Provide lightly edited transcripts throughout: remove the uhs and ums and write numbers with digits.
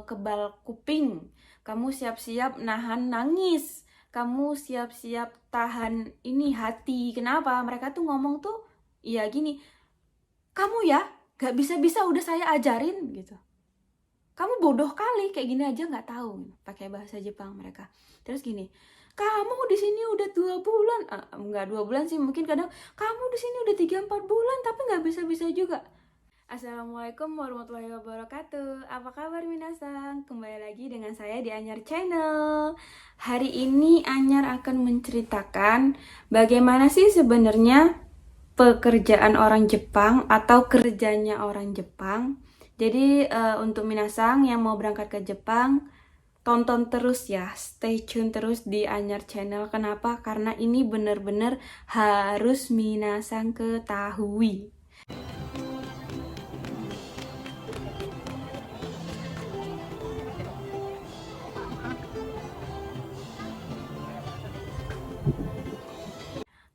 kebal kuping, kamu siap-siap nahan nangis, kamu siap-siap tahan ini hati. Kenapa? Mereka tuh ngomong tuh, iya gini, kamu ya gak bisa-bisa udah saya ajarin gitu. Kamu bodoh kali, kayak gini aja nggak tahu, pakai bahasa Jepang mereka. Terus gini, kamu di sini udah 2 bulan, nggak 2 bulan sih, mungkin kadang kamu di sini udah 3-4 bulan tapi nggak bisa-bisa juga. Assalamualaikum warahmatullahi wabarakatuh. Apa kabar minasang? Kembali lagi dengan saya di Anyar Channel. Hari ini Anyar akan menceritakan bagaimana sih sebenarnya pekerjaan orang Jepang atau kerjanya orang Jepang. Jadi untuk minasang yang mau berangkat ke Jepang, tonton terus ya, stay tune terus di Anyar Channel. Kenapa? Karena ini benar-benar harus minasang ketahui.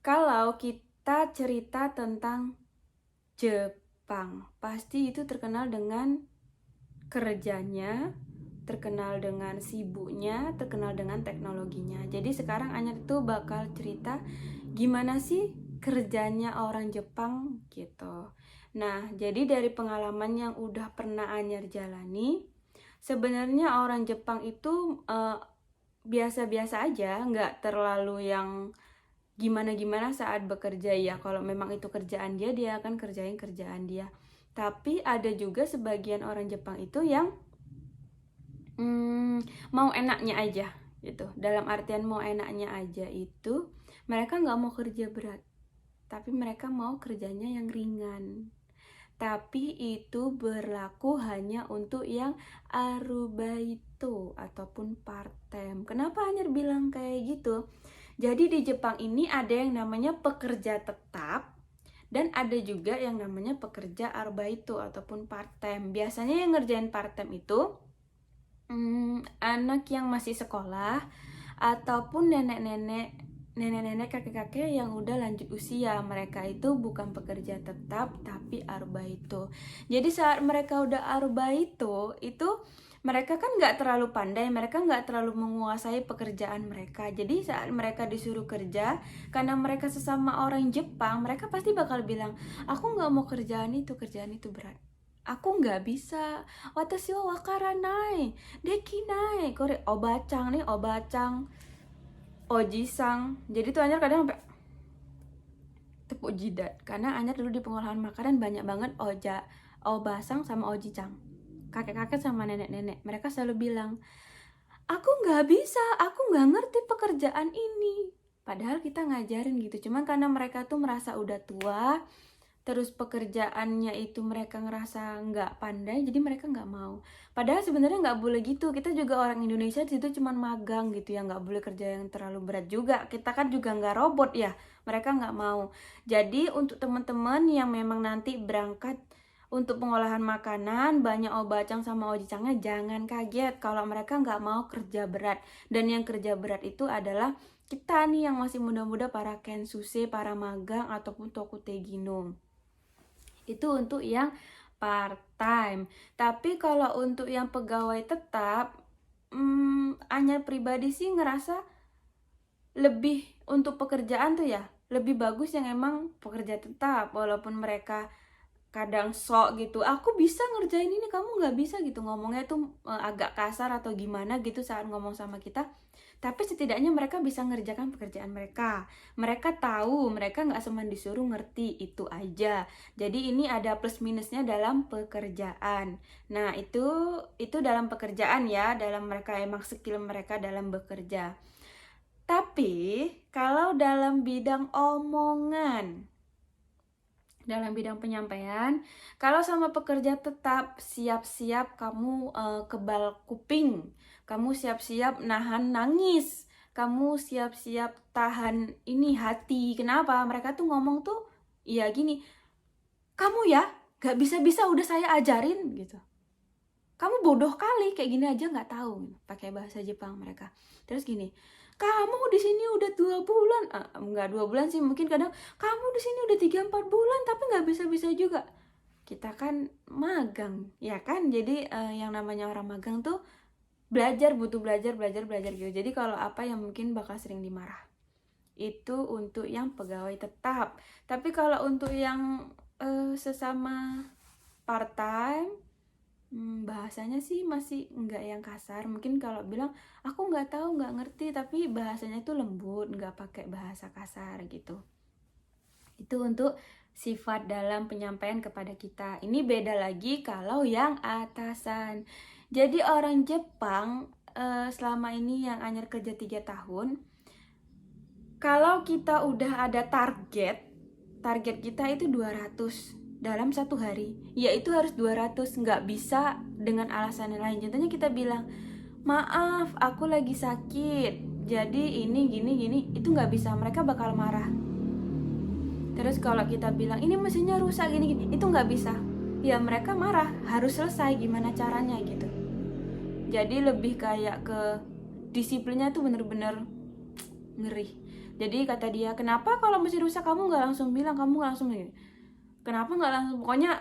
Kalau kita cerita tentang Jepang, pasti itu terkenal dengan kerjanya, terkenal dengan sibuknya, terkenal dengan teknologinya. Jadi sekarang Anyar itu bakal cerita gimana sih kerjanya orang Jepang gitu. Nah, jadi dari pengalaman yang udah pernah Anyar jalani, sebenarnya orang Jepang itu biasa-biasa aja, nggak terlalu yang gimana-gimana saat bekerja ya. Kalau memang itu kerjaan dia, dia akan kerjain kerjaan dia. Tapi ada juga sebagian orang Jepang itu yang mau enaknya aja gitu. Dalam artian mau enaknya aja itu mereka nggak mau kerja berat, tapi mereka mau kerjanya yang ringan. Tapi itu berlaku hanya untuk yang arubaito ataupun part-time. Kenapa Anyar bilang kayak gitu? Jadi di Jepang ini ada yang namanya pekerja tetap dan ada juga yang namanya pekerja arubaito ataupun part-time. Biasanya yang ngerjain part-time itu anak yang masih sekolah ataupun nenek-nenek, kakek-kakek yang udah lanjut usia. Mereka itu bukan pekerja tetap tapi arubaito. Jadi saat mereka udah arubaito itu mereka kan nggak terlalu pandai, mereka nggak terlalu menguasai pekerjaan mereka. Jadi saat mereka disuruh kerja, karena mereka sesama orang Jepang, mereka pasti bakal bilang, aku nggak mau kerjaan itu berat. Aku nggak bisa. Watashi wa wakaranai, dekinai. Kore obacang nih, obacang, oji-sang. Jadi tuh Anyar kadang sampai tepuk jidat. Karena Anyar dulu di pengolahan makanan banyak banget obasang sama oji-cang. Kakek-kakek sama nenek-nenek, mereka selalu bilang, aku nggak bisa, aku nggak ngerti pekerjaan ini. Padahal kita ngajarin gitu, cuman karena mereka tuh merasa udah tua, terus pekerjaannya itu mereka ngerasa nggak pandai, jadi mereka nggak mau. Padahal sebenarnya nggak boleh gitu, kita juga orang Indonesia di situ cuman magang gitu ya, nggak boleh kerja yang terlalu berat juga. Kita kan juga nggak robot ya, mereka nggak mau. Jadi untuk teman-teman yang memang nanti berangkat untuk pengolahan makanan, banyak obacang sama ojicangnya, jangan kaget kalau mereka nggak mau kerja berat. Dan yang kerja berat itu adalah kita nih yang masih muda-muda, para kensuse, para magang, ataupun tokutegino. Itu untuk yang part time. Tapi kalau untuk yang pegawai tetap, Anyar pribadi sih ngerasa lebih untuk pekerjaan tuh ya, lebih bagus yang emang pekerja tetap. Walaupun mereka kadang sok gitu, aku bisa ngerjain ini kamu nggak bisa gitu, ngomongnya tuh agak kasar atau gimana gitu saat ngomong sama kita. Tapi setidaknya mereka bisa ngerjakan pekerjaan mereka. Mereka tahu, mereka nggak cuma disuruh ngerti itu aja. Jadi ini ada plus minusnya dalam pekerjaan. Nah itu dalam pekerjaan ya, dalam mereka emang skill mereka dalam bekerja. Tapi kalau dalam bidang omongan, dalam bidang penyampaian, kalau sama pekerja tetap, siap-siap kamu kebal kuping, kamu siap-siap nahan nangis, kamu siap-siap tahan ini hati. Kenapa? Mereka tuh ngomong tuh, iya gini, kamu ya gak bisa-bisa udah saya ajarin gitu. Kamu bodoh kali, kayak gini aja nggak tahu, pakai bahasa Jepang mereka. Terus gini, kamu di sini udah 2 bulan, nggak 2 bulan sih, mungkin kadang kamu di sini udah 3-4 bulan tapi nggak bisa-bisa juga. kita kan magang, ya kan? Jadi yang namanya orang magang tuh belajar, butuh belajar gitu. Jadi kalau apa yang mungkin bakal sering dimarah, itu untuk yang pegawai tetap. Tapi kalau untuk yang sesama part time, bahasanya sih masih nggak yang kasar. Mungkin kalau bilang aku nggak tahu, nggak ngerti, tapi bahasanya itu lembut, nggak pakai bahasa kasar gitu. Itu untuk sifat dalam penyampaian kepada kita. Ini beda lagi kalau yang atasan. Jadi orang Jepang selama ini yang Anyar kerja 3 tahun, kalau kita udah ada target kita itu 200 dalam satu hari, yaitu harus 200, nggak bisa dengan alasan lain. Contohnya kita bilang, maaf aku lagi sakit, jadi ini gini, itu nggak bisa, mereka bakal marah. Terus kalau kita bilang ini mesinnya rusak gini, itu nggak bisa, ya mereka marah, harus selesai, gimana caranya gitu. Jadi lebih kayak ke disiplinnya tuh bener-bener ngeri. Jadi kata dia, kenapa kalau mesin rusak kamu nggak langsung bilang, kamu nggak langsung gini, kenapa nggak langsung, pokoknya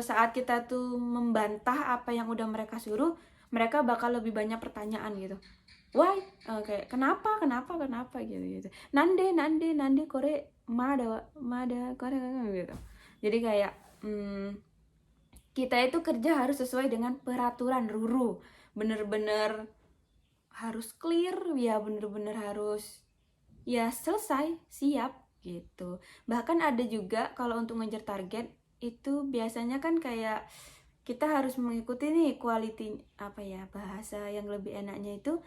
saat kita tuh membantah apa yang udah mereka suruh, mereka bakal lebih banyak pertanyaan gitu. Why? Kayak kenapa gitu. Nande kore mada kore gitu. Jadi kayak kita itu kerja harus sesuai dengan peraturan ruru, bener-bener harus clear ya, bener-bener harus ya selesai, siap gitu. Bahkan ada juga kalau untuk ngejar target itu biasanya kan kayak kita harus mengikuti nih quality, apa ya, bahasa yang lebih enaknya itu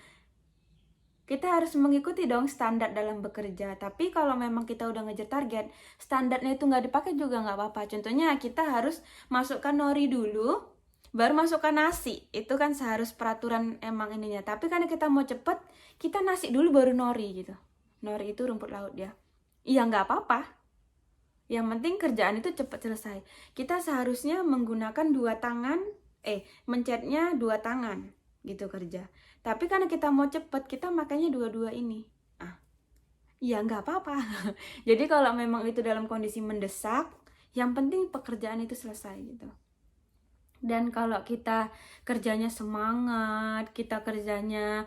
kita harus mengikuti dong standar dalam bekerja. Tapi kalau memang kita udah ngejar target, standarnya itu nggak dipakai juga nggak apa-apa. Contohnya kita harus masukkan nori dulu, baru masukkan nasi. Itu kan seharus peraturan emang ininya. Tapi karena kita mau cepet, kita nasi dulu baru nori gitu. Nori itu rumput laut ya. Iya nggak apa-apa. Yang penting kerjaan itu cepat selesai. Kita seharusnya menggunakan dua tangan, mencetnya 2 tangan gitu kerja. Tapi karena kita mau cepet, kita makanya dua-dua ini. Ya nggak apa-apa. Jadi kalau memang itu dalam kondisi mendesak, yang penting pekerjaan itu selesai gitu. Dan kalau kita kerjanya semangat, kita kerjanya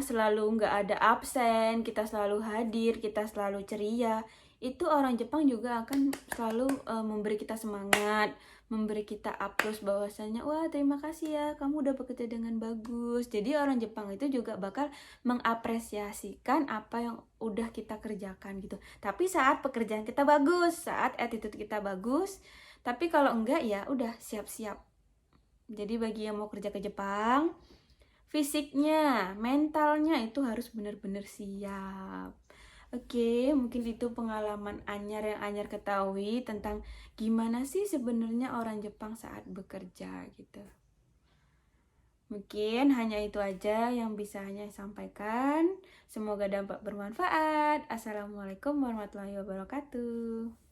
selalu nggak ada absen, kita selalu hadir, kita selalu ceria, itu orang Jepang juga akan selalu memberi kita semangat, memberi kita aplaus bahwasanya wah terima kasih ya kamu udah bekerja dengan bagus. Jadi orang Jepang itu juga bakal mengapresiasikan apa yang udah kita kerjakan gitu. Tapi saat pekerjaan kita bagus, saat attitude kita bagus. Tapi kalau enggak ya udah siap-siap. Jadi bagi yang mau kerja ke Jepang, fisiknya, mentalnya itu harus benar-benar siap. Oke, mungkin itu pengalaman Anyar yang Anyar ketahui tentang gimana sih sebenarnya orang Jepang saat bekerja gitu. Mungkin hanya itu aja yang bisa Anyar sampaikan. Semoga dapat bermanfaat. Assalamualaikum warahmatullahi wabarakatuh.